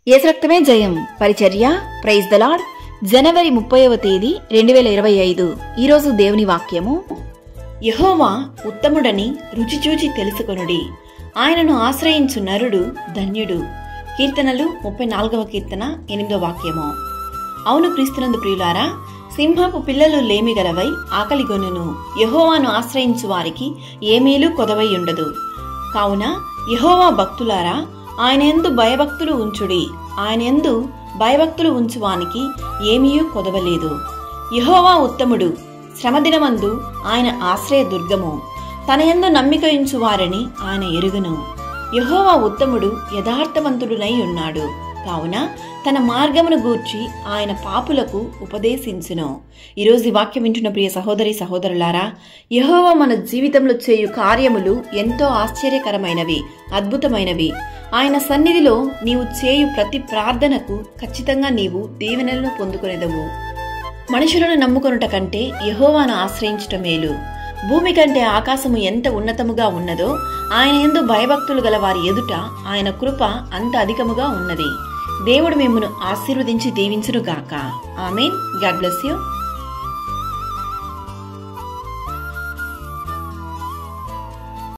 యేసు రక్తమే జయం పరిచర్య ప్రైజ్ ద లార్డ్. జనవరి 30వ తేదీ 2025. ఈరోజు దేవుని వాక్యము, యెహోవా ఉత్తముడని రుచి చూచి తెలుసుకొనుడి, ఆయనను ఆశ్రయించు నరుడు ధన్యుడు. కీర్తనలు 34వ కీర్తన 8వ వాక్యము. అవును క్రీస్తునందు ప్రియులారా, సింహపు పిల్లలు లేమిగలవై ఆకలిగొనును, యెహోవాను ఆశ్రయించు వారికి ఏ మేలు కొదవై ఉండదు. కావున యెహోవా భక్తులారా, ఆయన యందు భయభక్తులు ఉంచుడి, ఆయన యందు భయభక్తులు ఉంచువానికి ఏమీయూ కొదవలేదు. యెహోవా ఉత్తముడు, శ్రమదినమందు ఆయన ఆశ్రయ దుర్గము, తన యందు నమ్మిక ఉంచు వారిని ఆయన ఎరుగను. యెహోవా ఉత్తముడు యథార్థవంతుడునై ఉన్నాడు, కావున తన మార్గమును గూర్చి ఆయన పాపులకు ఉపదేశించును. ఈరోజు ఈ వాక్యం వింటున్న ప్రియ సహోదరి సహోదరులారా, యెహోవా మన జీవితంలో చేయు కార్యములు ఎంతో ఆశ్చర్యకరమైనవి, అద్భుతమైనవి. ఆయన సన్నిధిలో నీవు చేయు ప్రతి ప్రార్థనకు ఖచ్చితంగా నీవు దీవెనలను పొందుకొనేదవు. మనుషులను నమ్ముకొనుట కంటే యెహోవాను ఆశ్రయించుట మేలు. భూమి కంటే ఆకాశము ఎంత ఉన్నతముగా ఉన్నదో, ఆయన యందు భయభక్తులు గల వారి ఎదుట ఆయన కృప అంత అధికముగా ఉన్నది. దేవుడు మిమ్మును ఆశీర్వదించి దీవించును గాక. ఆమేన్. God bless you.